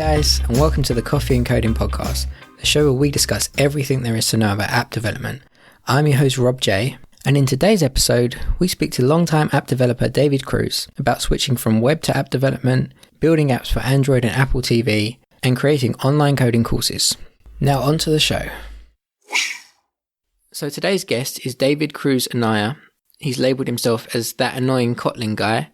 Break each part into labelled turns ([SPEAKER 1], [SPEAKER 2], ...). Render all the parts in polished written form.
[SPEAKER 1] guys, and welcome to the Coffee and Coding Podcast, the show where we discuss everything there is to know about app development. I'm your host Rob J, and in today's episode, we speak to longtime app developer David Cruz about switching from web to app development, building apps for Android and Apple TV, and creating online coding courses. Now on to the show. So today's guest is David Cruz Anaya. He's labelled himself as that annoying Kotlin guy.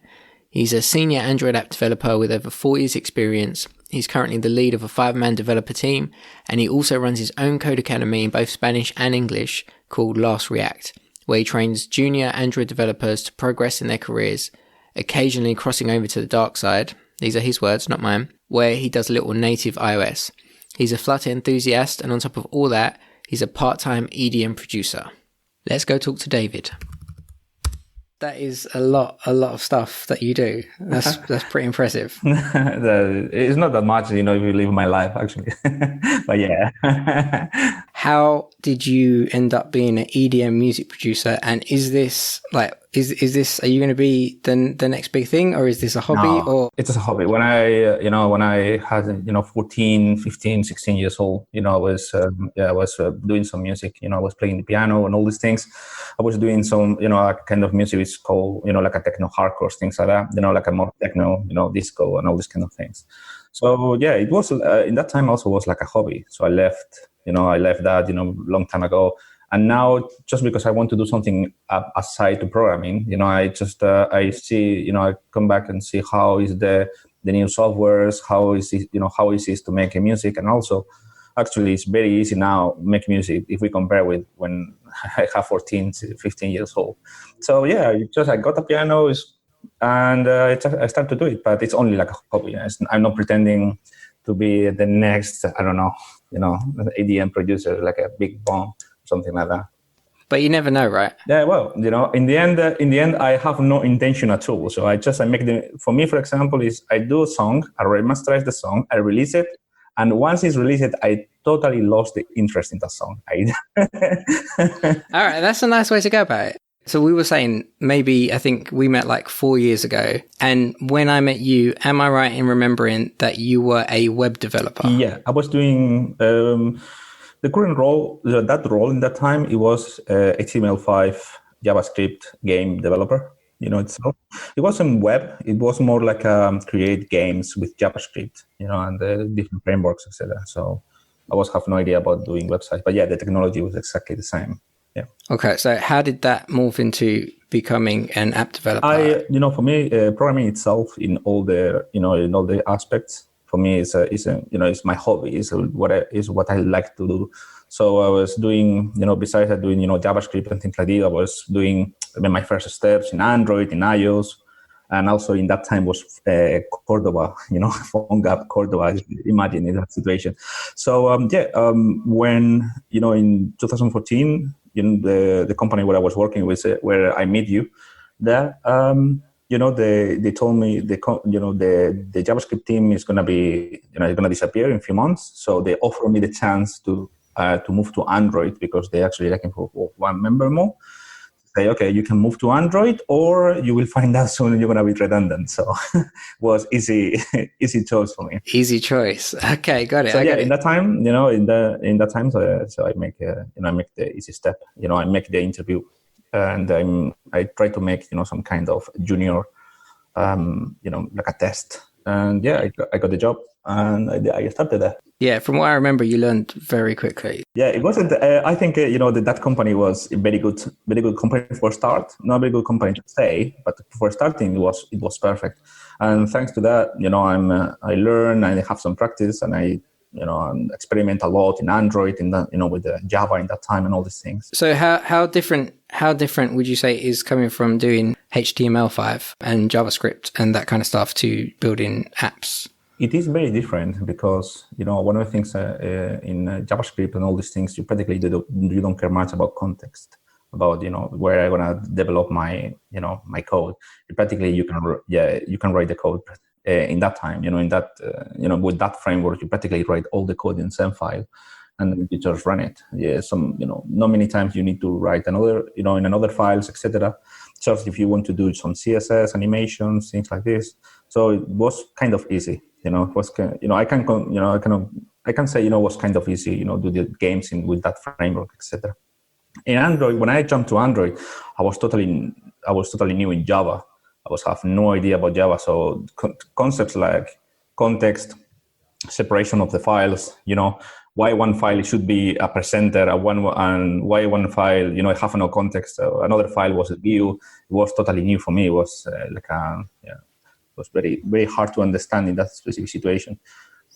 [SPEAKER 1] He's a senior Android app developer with over 4 years experience. He's currently the lead of a 5-man developer team, and he also runs his own code academy in both Spanish and English called Last React, where he trains junior Android developers to progress in their careers, occasionally crossing over to the dark side. These are his words, not mine, where he does little native iOS. He's a Flutter enthusiast, and on top of all that, he's a part-time EDM producer. Let's go talk to David. That is a lot of stuff that you do. That's pretty impressive.
[SPEAKER 2] It's not that much, if you live my life, actually. But yeah.
[SPEAKER 1] How did you end up being an EDM music producer? And is this is this, are you going to be the next big thing, or is this a hobby?
[SPEAKER 2] No,
[SPEAKER 1] or
[SPEAKER 2] it's a hobby. When I had 14, 15, 16 years old, I was doing some music. I was playing the piano and all these things. I was doing some a kind of music is called like a techno hardcore, things like that. Like a more techno, disco and all these kind of things. So yeah, it was in that time also was like a hobby. So I left that long time ago. And now, just because I want to do something aside to programming, I see, I come back and see how is the new softwares, how is it, how easy it is to make a music. And also, actually, it's very easy now to make music if we compare with when I have 14, 15 years old. So yeah, I got a piano and I start to do it, but it's only like a hobby. I'm not pretending to be the next, ADM producer, like a big bomb. Something like that.
[SPEAKER 1] But you never know, right?
[SPEAKER 2] Yeah, well, in the end, I have no intention at all. So I make for me, for example, is I do a song, I remasterize the song, I release it, and once it's released, I totally lost the interest in the song.
[SPEAKER 1] All right, that's a nice way to go about it. So we were saying, I think we met like 4 years ago. And when I met you, am I right in remembering that you were a web developer?
[SPEAKER 2] Yeah, I was doing... the current role, that role in that time, it was HTML5 JavaScript game developer, itself. It wasn't web. It was more like create games with JavaScript, and the different frameworks, etc. So I have no idea about doing websites. But yeah, the technology was exactly the same. Yeah. Okay,
[SPEAKER 1] so how did that morph into becoming an app developer?
[SPEAKER 2] For me, programming itself in all the aspects, for me, it's my hobby. It's what I like to do. So I was doing, besides doing, JavaScript and things like that, I was doing my first steps in Android, in iOS, and also in that time was Cordova, phone app Cordova. Imagine in that situation. So when in 2014, the company where I was working with, where I met you, there. They told me the JavaScript team is gonna be disappear in a few months. So they offered me the chance to move to Android because they actually looking for one member more. Say, okay, you can move to Android, or you will find out soon you're gonna be redundant. So was easy choice for me.
[SPEAKER 1] Easy choice. Okay, got it.
[SPEAKER 2] So in that time, so I make the easy step. I make the interview. And I try to make some kind of junior, like a test. And yeah, I got the job and I started there.
[SPEAKER 1] Yeah, from what I remember, you learned very quickly.
[SPEAKER 2] Yeah, it wasn't. I think that company was a very good company for start. Not a very good company to stay, but for starting, it was perfect. And thanks to that, I learn and I have some practice, and I experiment a lot in Android, with the Java in that time and all these things.
[SPEAKER 1] So how different would you say is coming from doing HTML5 and JavaScript and that kind of stuff to building apps?
[SPEAKER 2] It is very different because, one of the things in JavaScript and all these things, you practically you don't care much about context, about, where I'm going to develop my code. Practically you can write the code in that time, with that framework, you practically write all the code in the same file and you just run it. Yeah, not many times you need to write another, in another files, etc. Just if you want to do some CSS, animations, things like this. So it was kind of easy. It was I can say it was kind of easy. Do the games with that framework, etc. In Android, when I jumped to Android, I was totally new in Java. I have no idea about Java. So concepts like context, separation of the files, why one file should be a presenter, and why one file, have no context. Another file was a view. It was totally new for me. It was it was very, very hard to understand in that specific situation.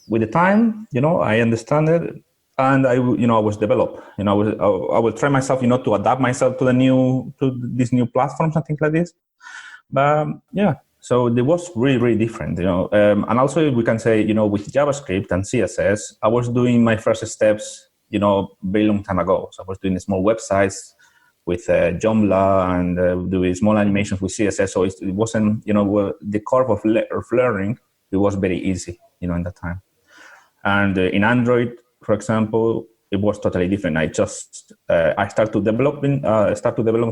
[SPEAKER 2] With the time, I understand it, and I was developed. I will try myself, to adapt myself to these new platforms and things like this. But yeah, so it was really, really different, and also we can say, with JavaScript and CSS, I was doing my first steps, very long time ago. So I was doing small websites with Joomla and doing small animations with CSS. So it wasn't, the curve of learning, it was very easy, in that time. And in Android, for example, it was totally different. I started developing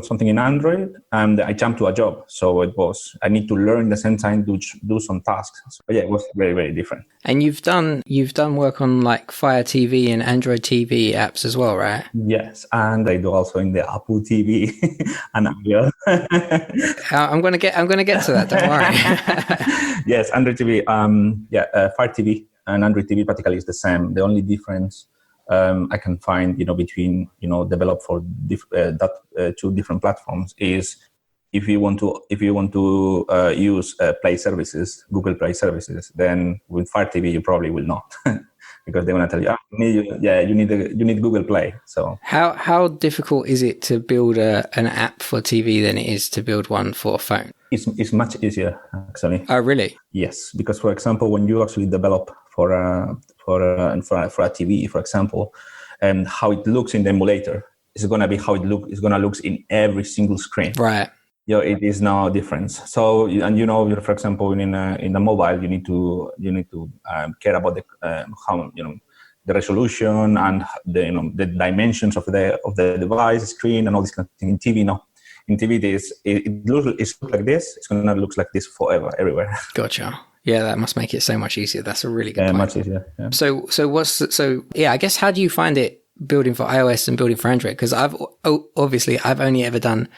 [SPEAKER 2] something in Android, and I jumped to a job. So I need to learn at the same time to do some tasks. So yeah, it was very, very different.
[SPEAKER 1] And you've done work on like Fire TV and Android TV apps as well, right?
[SPEAKER 2] Yes, and I do also in the Apple TV and iOS.
[SPEAKER 1] I'm gonna get to that. Don't worry.
[SPEAKER 2] Yes, Android TV. Fire TV and Android TV practically is the same. The only difference I can find, between, develop for two different platforms is if you want to use Play services, Google Play services, then with Fire TV you probably will not, because they're going to tell you, you need Google Play. So
[SPEAKER 1] how difficult is it to build an app for TV than it is to build one for a phone?
[SPEAKER 2] It's much easier, actually.
[SPEAKER 1] Oh, really?
[SPEAKER 2] Yes, because for example, when you actually develop for a TV, for example, and how it looks in the emulator is going to be how it's going to look in every single screen.
[SPEAKER 1] Right.
[SPEAKER 2] It is no difference. So, and for example, in the mobile, you need to care about the how the resolution and the dimensions of the device, screen, and all this kind of thing. In TV, no. In TV, it looks like this. It's going to look like this forever, everywhere.
[SPEAKER 1] Gotcha. Yeah, that must make it so much easier. That's a really good point.
[SPEAKER 2] Much easier. Yeah.
[SPEAKER 1] So I guess how do you find it building for iOS and building for Android? Because I've only ever done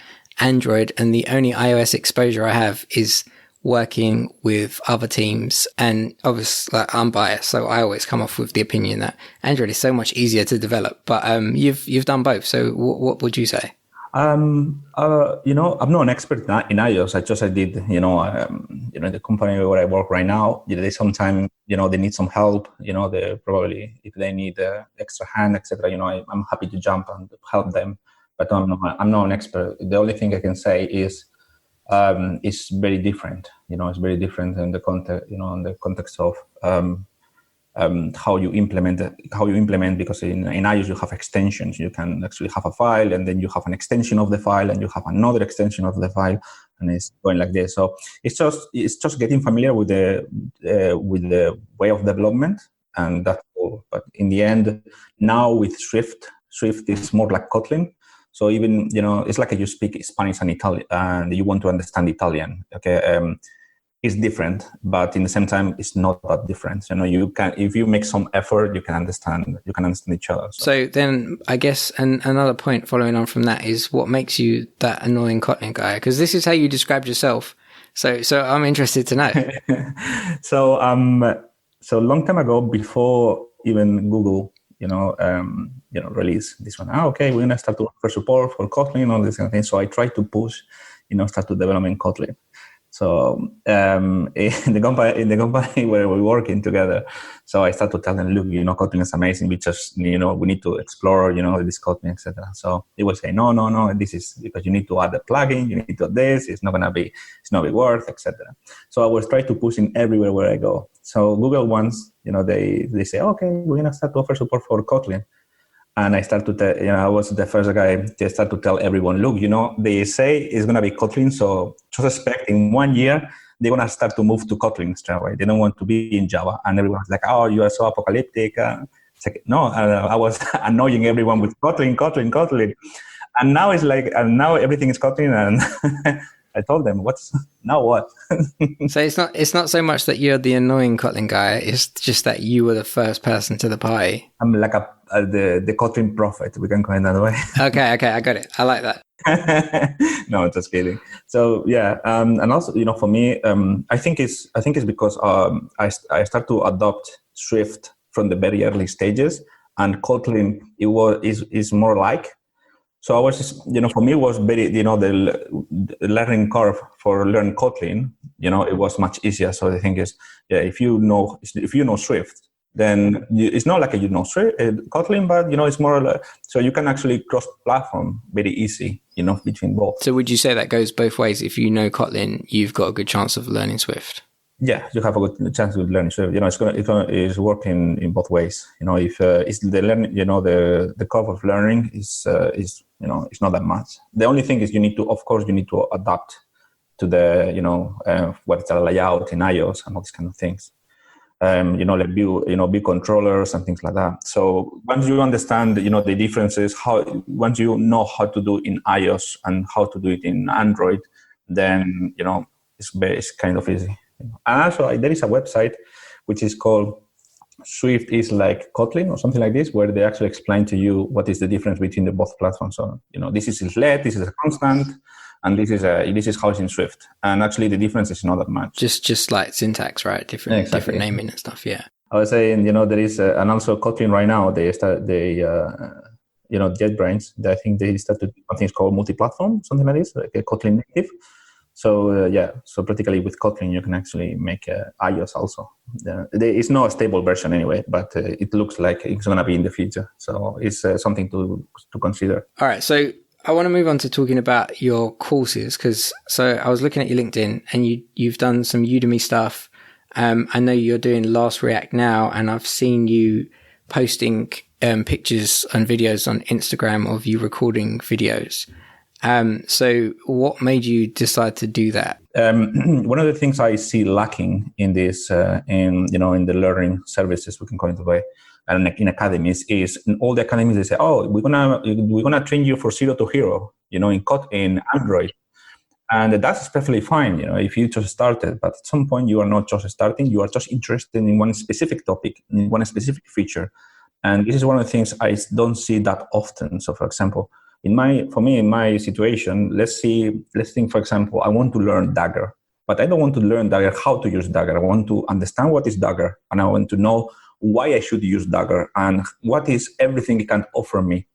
[SPEAKER 1] Android, and the only iOS exposure I have is working with other teams. And obviously, I'm biased, so I always come off with the opinion that Android is so much easier to develop. But you've done both. So what would you say?
[SPEAKER 2] I'm not an expert in iOS. I did, the company where I work right now, they sometimes, they need some help, they probably, if they need extra hand, etc., I'm happy to jump and help them, but I'm not an expert. The only thing I can say is, it's very different, it's very different in the context, in the context of, how you implement, because in iOS you have extensions. You can actually have a file, and then you have an extension of the file, and you have another extension of the file, and it's going like this. So it's just getting familiar with the way of development, and that's all. But in the end, now with Swift is more like Kotlin. So even it's like you speak Spanish and Italian, and you want to understand Italian. Okay. It's different, but in the same time, it's not that different. You can, if you make some effort, you can understand each other.
[SPEAKER 1] So then I guess another point following on from that is what makes you that annoying Kotlin guy? Because this is how you described yourself. So I'm interested to know.
[SPEAKER 2] So long time ago, before even Google, release this one. Okay, we're gonna start to offer support for Kotlin and all this kind of thing. So I tried to push, start to develop in Kotlin. So in the company where we're working together, so I start to tell them, look, Kotlin is amazing. We just, we need to explore, this Kotlin, etc. So they will say, no, this is because you need to add a plugin, you need to add this. It's not be worth, etc. So I was trying to push in everywhere where I go. So Google once, they say, okay, we're gonna start to offer support for Kotlin. And I start to tell, I was the first guy to start to tell everyone, look, they say it's going to be Kotlin. So just expect in 1 year, they're going to start to move to Kotlin straight away. They don't want to be in Java. And everyone's like, oh, you are so apocalyptic. It's like, no, I was annoying everyone with Kotlin. And now it's like, and now everything is Kotlin. And I told them, now what?
[SPEAKER 1] So it's not so much that you're the annoying Kotlin guy. It's just that you were the first person to the party.
[SPEAKER 2] I'm like the Kotlin prophet. We can call it that way.
[SPEAKER 1] Okay. I got it. I like that.
[SPEAKER 2] No, just kidding. So yeah, and also for me, I think it's because I start to adopt Swift from the very early stages, and Kotlin is more like. So I was just, for me it was very, the learning curve for learning Kotlin, it was much easier. So the thing is, if you know Swift, then it's not like Swift, Kotlin, but it's more like, so you can actually cross-platform very easy, between both.
[SPEAKER 1] So would you say that goes both ways? If you know Kotlin, you've got a good chance of learning Swift?
[SPEAKER 2] Yeah, you have a good chance of learning Swift. It's working in both ways. If it's the learning, the curve of learning is it's not that much. The only thing is you need to adapt to the what's the layout in iOS and all these kind of things. Like view controllers and things like that. So once you understand, the differences, once you know how to do in iOS and how to do it in Android, then it's kind of easy. And also there is a website which is called Swift is like Kotlin or something like this, where they actually explain to you what is the difference between the both platforms. So this is let, this is a constant, and this is how it's in Swift. And actually the difference is not that much.
[SPEAKER 1] Just like syntax, right? Different naming and stuff. Yeah.
[SPEAKER 2] I was saying, there is and also Kotlin right now. JetBrains. I think they started something called multi-platform, something like this, like a Kotlin native. So so practically with Kotlin you can actually make iOS also. It's not a stable version anyway, but it looks like it's going to be in the future. So it's something to consider.
[SPEAKER 1] All right, so I want to move on to talking about your courses, because I was looking at your LinkedIn and you've done some Udemy stuff. I know you're doing Last React now, and I've seen you posting pictures and videos on Instagram of you recording videos. So what made you decide to do that?
[SPEAKER 2] One of the things I see lacking in this, in the learning services, we can call it the way, and in academies, is in all the academies, they say, oh, we're gonna train you for 0 to hero, in Android. And that's perfectly fine, if you just started, but at some point you are not just starting, you are just interested in one specific topic, in one specific feature. And this is one of the things I don't see that often. So for example, in my situation, let's think, for example, I want to learn Dagger, but I don't want to learn Dagger how to use Dagger. I want to understand what is Dagger, and I want to know why I should use Dagger and what is everything it can offer me,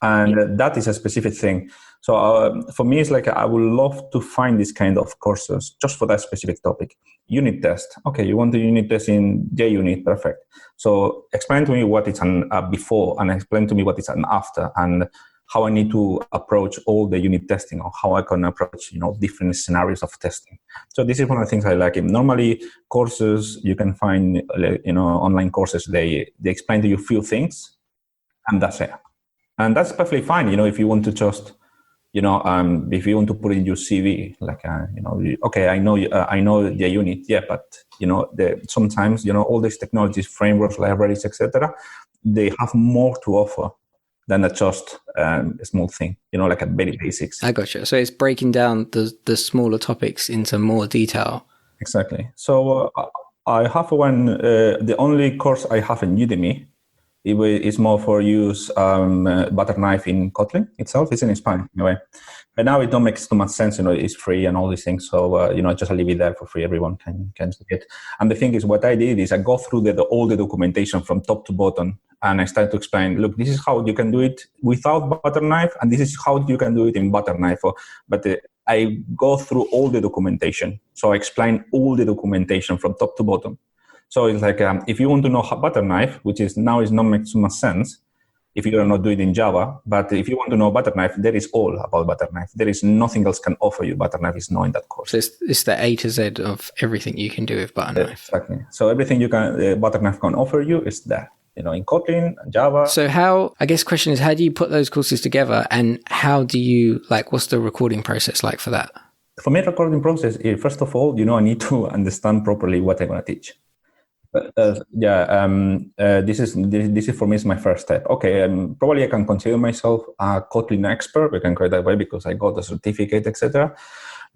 [SPEAKER 2] and that is a specific thing. So for me, it's like I would love to find this kind of courses just for that specific topic. Unit test. Okay, you want the unit test in JUnit, perfect. So explain to me what it's an before, and explain to me what it's an after, and how I need to approach all the unit testing, or how I can approach, different scenarios of testing. So this is one of the things I like. Normally, courses, you can find, online courses, they explain to you a few things, and that's it. And that's perfectly fine, if you want to just, if you want to put in your CV, like, okay, I know the unit, yeah, but, sometimes, all these technologies, frameworks, libraries, etc., they have more to offer than just a small thing, like a very basics.
[SPEAKER 1] I gotcha. So it's breaking down the smaller topics into more detail.
[SPEAKER 2] Exactly. So I have the only course I have in Udemy, it's more for use butter knife in Kotlin itself. It's in Spanish anyway. But now it don't make too much sense, it's free and all these things. So, just leave it there for free. Everyone can take it. And the thing is, what I did is I go through all the documentation from top to bottom, and I start to explain, look, this is how you can do it without butter knife, and this is how you can do it in butter knife. But I go through all the documentation. So I explain all the documentation from top to bottom. So it's like, if you want to know butter knife, which is now is not making so much sense if you are not doing it in Java, but if you want to know butter knife, there is all about butter knife. There is nothing else can offer you. Butter knife is not in that course.
[SPEAKER 1] So it's the A to Z of everything you can do with butter knife.
[SPEAKER 2] Exactly. So everything butter knife can offer you is there, in Kotlin, Java.
[SPEAKER 1] So question is, how do you put those courses together, and how do you, what's the recording process like for that?
[SPEAKER 2] For me, recording process, first of all, I need to understand properly what I'm going to teach. This is for me is my first step. Okay, probably I can consider myself a Kotlin expert. We can call it that way because I got a certificate, etc.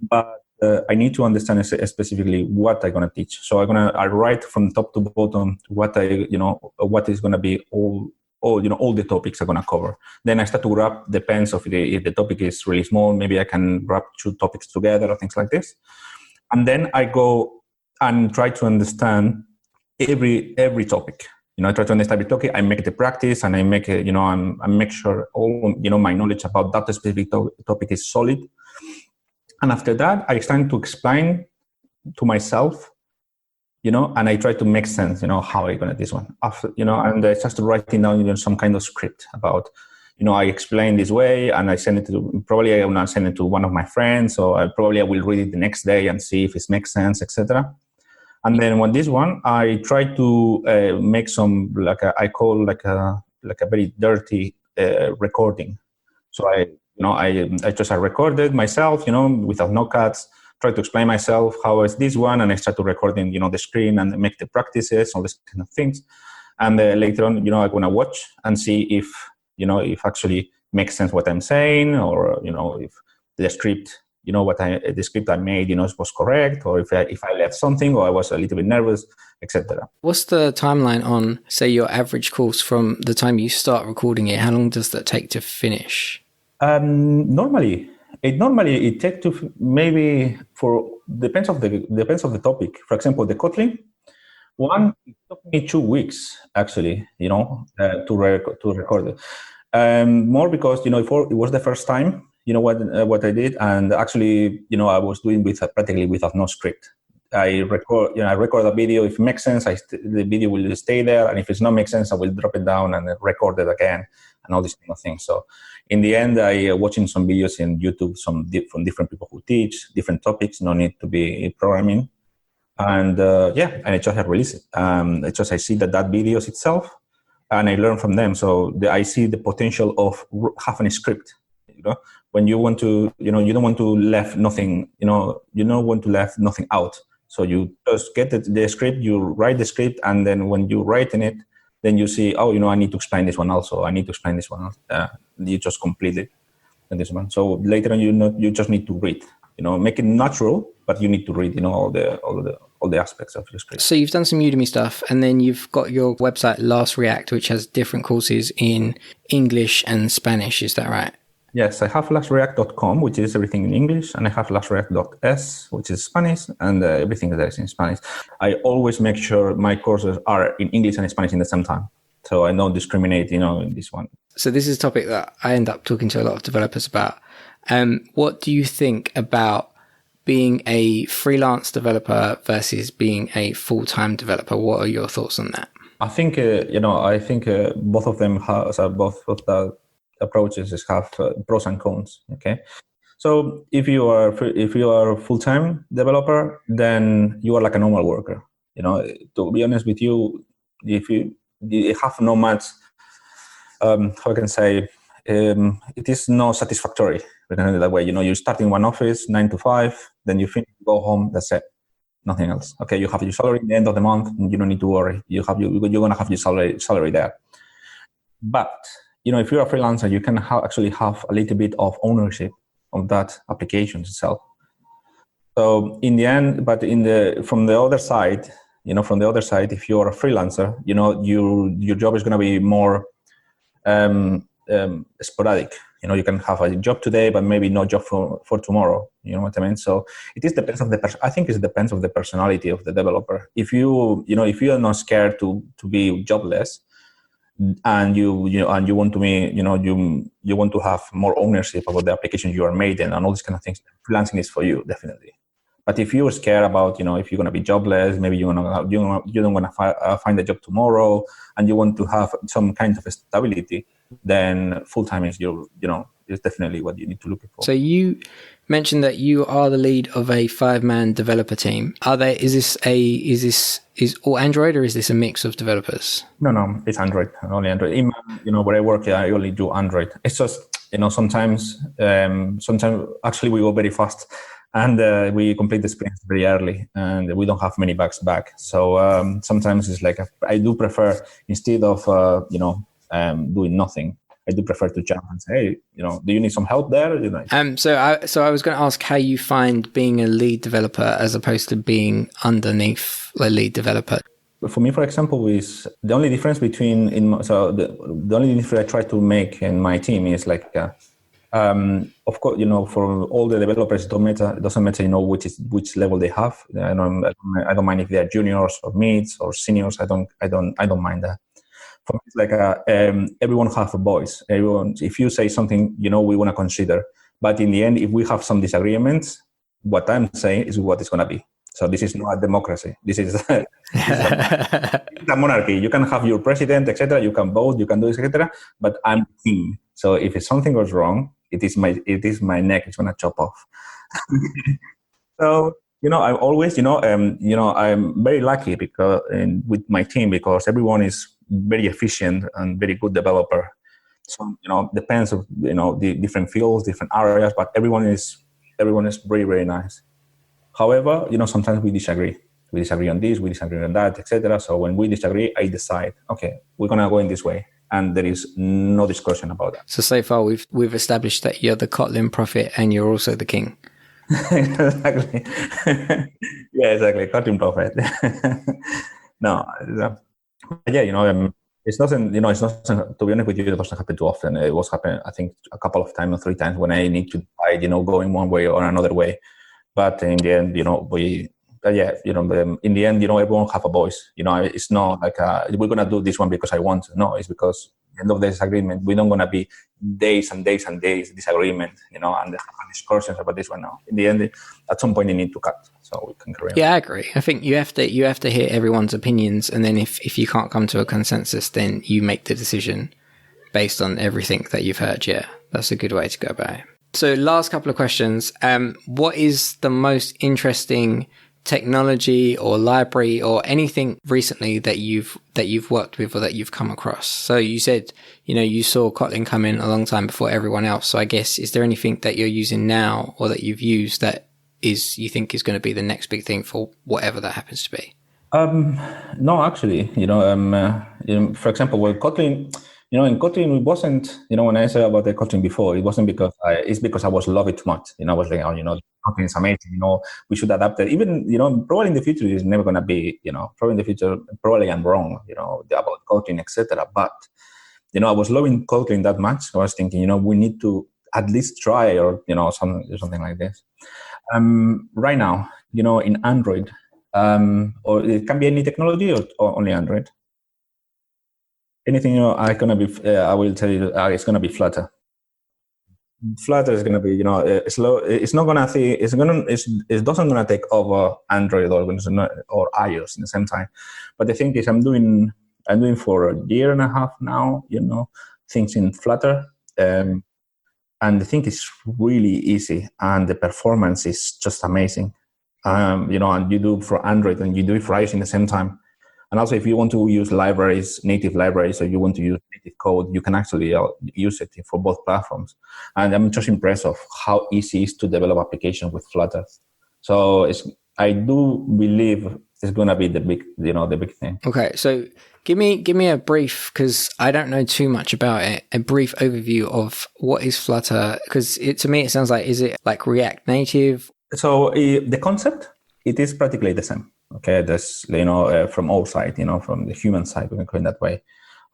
[SPEAKER 2] But I need to understand specifically what I'm gonna teach. So I write from top to bottom what is gonna be all the topics I'm gonna cover. Then I start to wrap. Depends if the topic is really small. Maybe I can wrap 2 topics together or things like this. And then I go and try to understand every topic. I try to understand every topic. I make the practice, and I make it. I make sure all my knowledge about that specific topic is solid. And after that, I start to explain to myself, and I try to make sense. How I gonna this one after. And I start writing down some kind of script about. I explain this way, and I send it to. Probably I will send it to one of my friends, or I will read it the next day and see if it makes sense, etc. And then on this one, I try to make some I call a very dirty recording. So I just recorded myself, without no cuts. Try to explain myself how is this one, and I start to recording, the screen and make the practices, all these kind of things. And later on, I'm gonna watch and see if actually makes sense what I'm saying, or if the script. The script I made, was correct, or if I left something, or I was a little bit nervous, etc.
[SPEAKER 1] What's the timeline on, say, your average course from the time you start recording it? How long does that take to finish?
[SPEAKER 2] Normally it takes to maybe depends of the topic. For example, the Kotlin one, it took me 2 weeks actually, to record it. More because it was the first time. What I did, and actually, I was doing practically without no script. I record a video. If it makes sense, the video will stay there, and if it's not make sense, I will drop it down and record it again, and all these kind of things. So, in the end, I watching some videos in YouTube, from different people who teach different topics. No need to be programming, and and I just release it. I see that videos itself, and I learn from them. So I see the potential of having a script. When you want to, you don't want to left nothing, you don't want to left nothing out. So you just get the script, you write the script, and then when you write in it, then you see, I need to explain this one also. I need to explain this one. You just complete it and this one. So later on, you just need to read, make it natural, but you need to read, all the aspects of your script.
[SPEAKER 1] So you've done some Udemy stuff, and then you've got your website, Last React, which has different courses in English and Spanish. Is that right?
[SPEAKER 2] Yes, I have lastreact.com, which is everything in English, and I have lastreact.s, which is Spanish, and everything that is in Spanish. I always make sure my courses are in English and Spanish in the same time, so I don't discriminate, in this one. So
[SPEAKER 1] this is a topic that I end up talking to a lot of developers about. What do you think about being a freelance developer versus being a full-time developer? What are your thoughts on that?
[SPEAKER 2] I think, both of them have, both of the approaches have pros and cons. Okay, so if you are a full-time developer, then you are like a normal worker. To be honest with you, if you have no much, how I can say, it is not satisfactory. That way, you start in one office 9 to 5, then you finish, go home. That's it. Nothing else. Okay, you have your salary at the end of the month, and you don't need to worry. You're gonna have your salary there. But if you're a freelancer, you can actually have a little bit of ownership of that application itself. So in the end, but from the other side, if you're a freelancer, your job is going to be more sporadic. You can have a job today, but maybe no job for tomorrow. You know what I mean? So it depends of the person. I think it depends of the personality of the developer. If you are not scared to be jobless, and you want you want to have more ownership about the application you are making and all these kind of things, freelancing is for you, definitely. But if you're scared about if you're going to be jobless, maybe you don't want to find a job tomorrow, and you want to have some kind of stability, then full time is is definitely what you need to look for.
[SPEAKER 1] So you mentioned that you are the lead of a 5-man developer team. Is all Android, or is this a mix of developers?
[SPEAKER 2] No, it's Android, only Android. Where I work, I only do Android. It's just sometimes actually we go very fast, And we complete the sprints very early, and we don't have many bugs back. So sometimes it's like I do prefer, instead of doing nothing, I do prefer to jump and say, hey, do you need some help there?
[SPEAKER 1] So I was going to ask how you find being a lead developer as opposed to being underneath a lead developer.
[SPEAKER 2] For me, for example, is the only difference between the only difference I try to make in my team is like, of course, for all the developers, it doesn't matter, which level they have. I don't mind if they are juniors or mids or seniors. I don't mind that. For me, it's like everyone has a voice. If you say something, we want to consider. But in the end, if we have some disagreements, what I'm saying is what it's going to be. So this is not a democracy. This is a monarchy. You can have your president, etc. You can vote, you can do this, etc. But I'm king. So if something goes wrong, it is my neck. It's gonna chop off. So I'm always, I'm very lucky because with my team, because everyone is very efficient and very good developer. So depends of the different fields, different areas, but everyone is very, very nice. However, sometimes we disagree. We disagree on this, we disagree on that, etc. So when we disagree, I decide, okay, we're gonna go in this way, and there is no discussion about that.
[SPEAKER 1] So far, we've established that you're the Kotlin prophet and you're also the king.
[SPEAKER 2] Exactly. Yeah, exactly. Kotlin prophet. No, yeah, it's nothing. It's not. To be honest with you, it doesn't happen too often. It was happen, I think, a couple of times or 3 times when I need to decide, going one way or another way. But in the end, in the end, everyone have a voice. It's not like we're gonna do this one because I want to. No, it's because at the end of the disagreement, we don't gonna be days and days and days disagreement, and have discussions about this one. Now, in the end, at some point, you need to cut so we can carry on.
[SPEAKER 1] Yeah, I agree. I think you have to hear everyone's opinions, and then if you can't come to a consensus, then you make the decision based on everything that you've heard. Yeah, that's a good way to go about it. So last couple of questions. What is the most interesting technology or library or anything recently that you've worked with or that you've come across? So you said, you saw Kotlin come in a long time before everyone else. So I guess, is there anything that you're using now or that you've used that you think is going to be the next big thing for whatever that happens to be?
[SPEAKER 2] No, actually, for example, with Kotlin, in Kotlin, it wasn't, when I said about the Kotlin before, it wasn't because it's because I was loving it too much. I was like, Kotlin is amazing, we should adapt it. Even, probably in the future, it's never going to be, probably in the future, probably I'm wrong, about Kotlin, etc. But, I was loving Kotlin that much. I was thinking, we need to at least try or, something like this. Right now, in Android, or it can be any technology or only Android. Anything, I will tell you, it's going to be Flutter. Flutter is going to be, slow. It's not going to see. It doesn't going to take over Android or iOS in the same time. But the thing is, I'm doing for a year and a half now. Things in Flutter, and the thing is really easy, and the performance is just amazing. And you do for Android and you do it for iOS in the same time. And also, if you want to use native libraries, or you want to use native code, you can actually use it for both platforms. And I'm just impressed of how easy it is to develop applications with Flutter. So I do believe it's going to be the big thing.
[SPEAKER 1] Okay, so give me a brief, because I don't know too much about it. A brief overview of what is Flutter, because to me it sounds like, is it like React Native?
[SPEAKER 2] So the concept, it is practically the same. Okay, that's from all sides, from the human side, we can call it that way.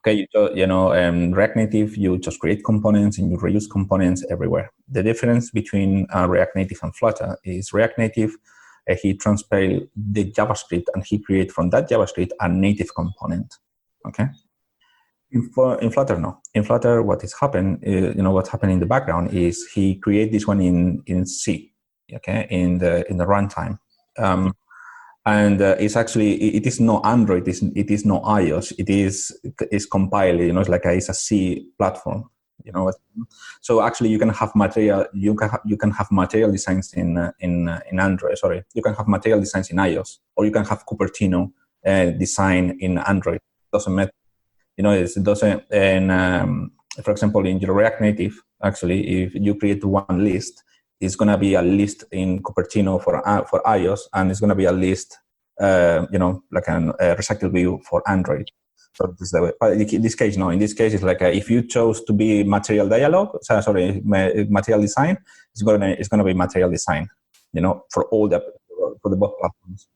[SPEAKER 2] Okay, React Native, you just create components and you reuse components everywhere. The difference between React Native and Flutter is React Native, he transpiled the JavaScript and he created from that JavaScript a native component. Okay. In Flutter, no. In Flutter, what's happened in the background is he created this one in C. Okay, in the runtime. And it is not Android, it is not iOS, it's compiled, it's like it's a C platform, So actually you can have material designs in Android, sorry. You can have material designs in iOS, or you can have Cupertino design in Android. It doesn't matter. It doesn't, and for example, in your React Native, actually, if you create one list, it's going to be a list in Cupertino for iOS, and it's going to be a list, like a recycle view for Android. So this is the way. But in this case, no. In this case, it's like if you chose to be material design, it's gonna be material design, for the both platforms.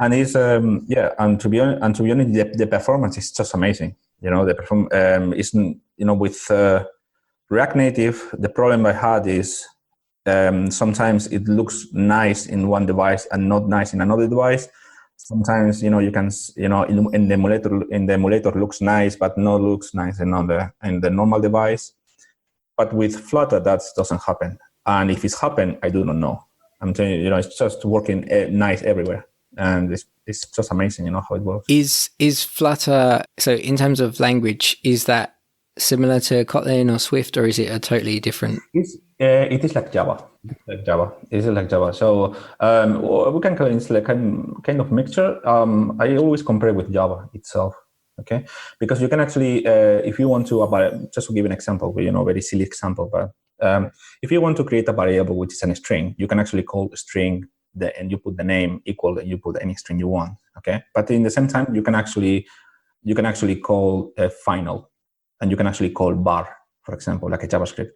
[SPEAKER 2] And it's and to be honest, the performance is just amazing. Is with React Native, the problem I had is sometimes it looks nice in one device and not nice in another device. Sometimes you can in the emulator looks nice but not looks nice in the normal device. But with Flutter that doesn't happen, and if it's happened, I do not know. I'm telling you, it's just working nice everywhere, and it's just amazing, how it works.
[SPEAKER 1] Is Flutter, so in terms of language, is that similar to Kotlin or Swift, or is it a totally different?
[SPEAKER 2] It is like Java. It's like Java. So we can call it like kind of mixture. I always compare it with Java itself. Okay, because you can actually, if you want to, just to give an example, very silly example, but if you want to create a variable which is a string, you can actually call the string and you put the name equal, and you put any string you want. Okay, but in the same time, you can actually call a final, and you can actually call bar, for example, like a JavaScript.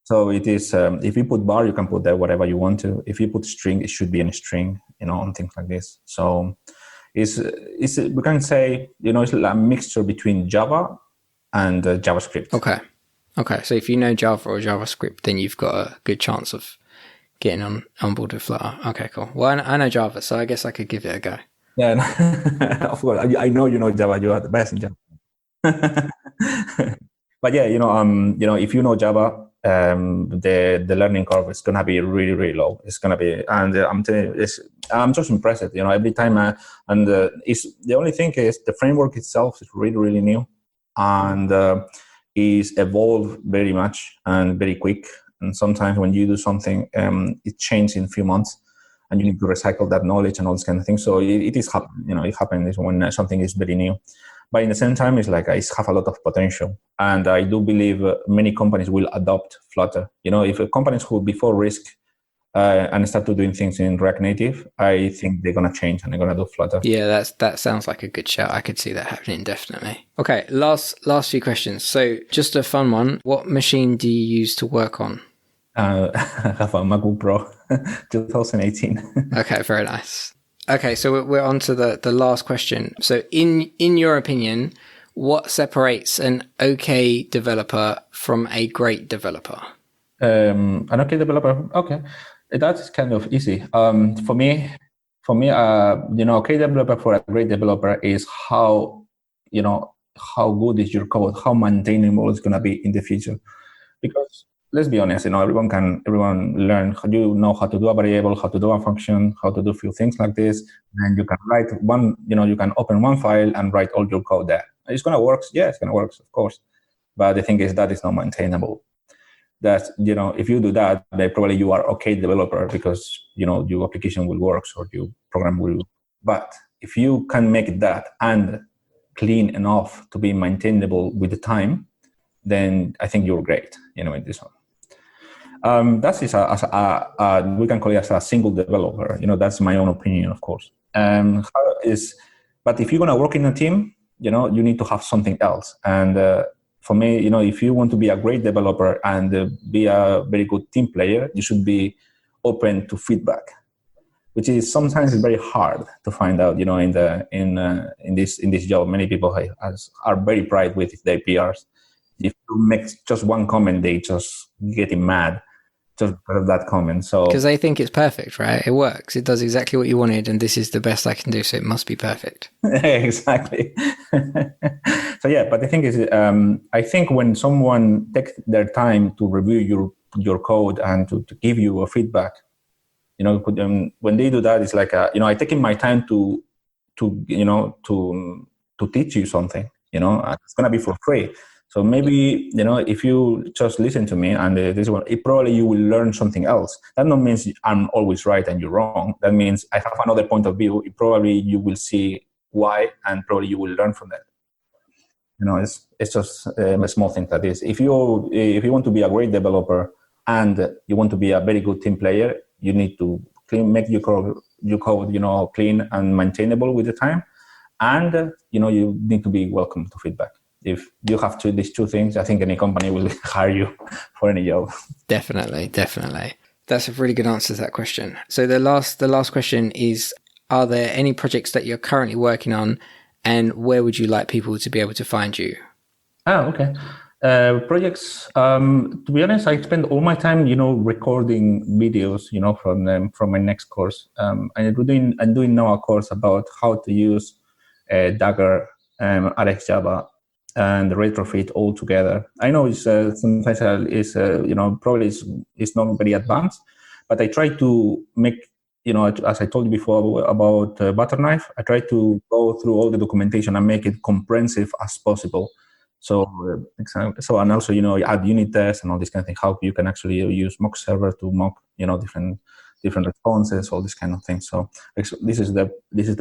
[SPEAKER 2] So it is, if you put bar, you can put there whatever you want to. If you put string, it should be in a string, and things like this. So we can say, it's a mixture between Java and JavaScript.
[SPEAKER 1] Okay. So if you know Java or JavaScript, then you've got a good chance of getting on board with Flutter. Okay, cool. Well, I know Java, so I guess I could give it a go.
[SPEAKER 2] Yeah, of course. I know you know Java. You are the best in Java. But yeah, if you know Java, the learning curve is gonna be really, really low. It's gonna be, and I'm telling you, I'm just impressed. Every time, it's the only thing is the framework itself is really, really new, and is evolved very much and very quick. And sometimes when you do something, it changes in a few months, and you need to recycle that knowledge and all this kind of thing. So it is happening. It happens when something is very new. But in the same time, it's like it have a lot of potential. And I do believe many companies will adopt Flutter. If companies who before risk and start to doing things in React Native, I think they're going to change and they're going to do Flutter.
[SPEAKER 1] Yeah, that sounds like a good shout. I could see that happening, definitely. Okay, last few questions. So just a fun one. What machine do you use to work on?
[SPEAKER 2] I have a MacBook Pro 2018.
[SPEAKER 1] Okay, very nice. Okay, so we're on to the last question. So in your opinion, what separates an okay developer from a great developer?
[SPEAKER 2] An okay developer, okay. That is kind of easy. For me, okay developer for a great developer is how good is your code, how maintainable it's going to be in the future. Because let's be honest, everyone learn, how to do a variable, how to do a function, how to do a few things like this. And you can write you can open one file and write all your code there. It's going to work. Yeah, it's going to work, of course. But the thing is that is not maintainable. That, if you do that, then probably you are okay developer because, your application will work or your program will. But if you can make that and clean enough to be maintainable with the time, then I think you're great, in this one. That is we can call it as a single developer. That's my own opinion, of course. But if you're going to work in a team, you need to have something else. And for me, if you want to be a great developer and be a very good team player, you should be open to feedback, which is sometimes very hard to find out. In this job, many people are very proud with their PRs. If you make just one comment, they just getting mad just because of that comment. So
[SPEAKER 1] because they think it's perfect, right? It works. It does exactly what you wanted, and this is the best I can do, so it must be perfect.
[SPEAKER 2] Exactly. So yeah, but the thing is, I think when someone takes their time to review your code and to give you a feedback, when they do that, it's like I taking my time to teach you something. It's gonna be for free. So maybe, if you just listen to me and this one, probably you will learn something else. That not means I'm always right and you're wrong. That means I have another point of view. Probably you will see why, and probably you will learn from that. It's just a small thing like this. If you want to be a great developer, and you want to be a very good team player, you need to make your code, clean and maintainable with the time. And, you need to be welcome to feedback. If you have these two things, I think any company will hire you for any job.
[SPEAKER 1] Definitely. That's a really good answer to that question. So the last question is, are there any projects that you're currently working on, and where would you like people to be able to find you?
[SPEAKER 2] Oh, okay. Projects. To be honest, I spend all my time, recording videos, from my next course. I'm doing now a course about how to use Dagger, RxJava, and retrofit all together. I know it's sometimes probably it's not very advanced, but I try to make, as I told you before about Butterknife, I try to go through all the documentation and make it comprehensive as possible. So and also, add unit tests and all this kind of thing, how you can actually use mock server to mock, different responses, all this kind of thing. So this is the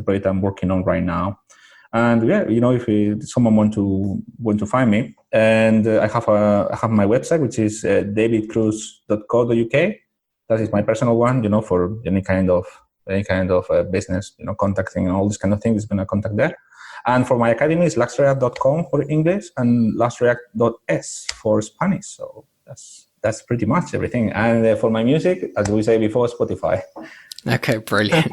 [SPEAKER 2] project I'm working on right now. And if someone want to find me, and I have my website, which is davidcruz.co.uk. That is my personal one, for any kind of business, contacting and all this kind of thing is going to contact there. And for my academy is laxreact.com for English and laxreact.es for Spanish. So that's pretty much everything. And for my music, as we say before, Spotify.
[SPEAKER 1] Okay, brilliant.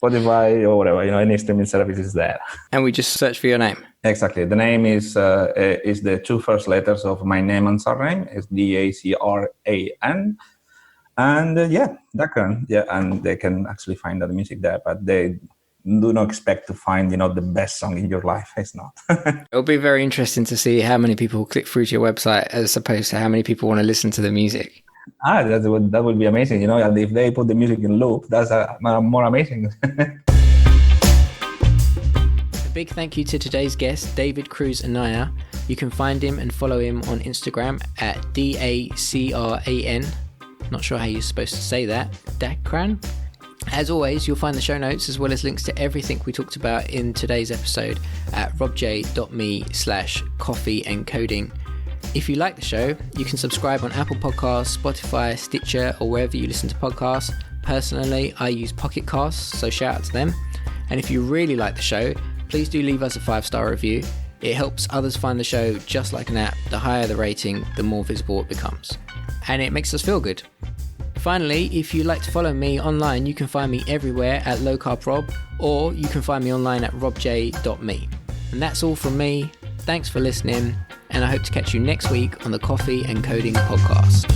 [SPEAKER 2] Spotify or whatever, any streaming service is there.
[SPEAKER 1] And we just search for your name.
[SPEAKER 2] Exactly. The name is the two first letters of my name and surname. It's DACRAN. And Dakran. Yeah, and they can actually find the music there, but they do not expect to find, the best song in your life. It's not.
[SPEAKER 1] It'll be very interesting to see how many people click through to your website as opposed to how many people want to listen to the music.
[SPEAKER 2] That would be amazing, and if they put the music in loop, that's more amazing.
[SPEAKER 1] A big thank you to today's guest, David Cruz Anaya. You can find him and follow him on Instagram at DACRAN. Not sure how you're supposed to say that. Dakran. As always, you'll find the show notes as well as links to everything we talked about in today's episode at robj.me/coffeeandcoding. If you like the show, you can subscribe on Apple Podcasts, Spotify, Stitcher, or wherever you listen to podcasts. Personally, I use Pocket Casts, so shout out to them. And if you really like the show, please do leave us a 5-star review. It helps others find the show just like an app. The higher the rating, the more visible it becomes. And it makes us feel good. Finally, if you'd like to follow me online, you can find me everywhere at lowcarprob, or you can find me online at robj.me. And that's all from me. Thanks for listening, and I hope to catch you next week on the Coffee and Coding podcast.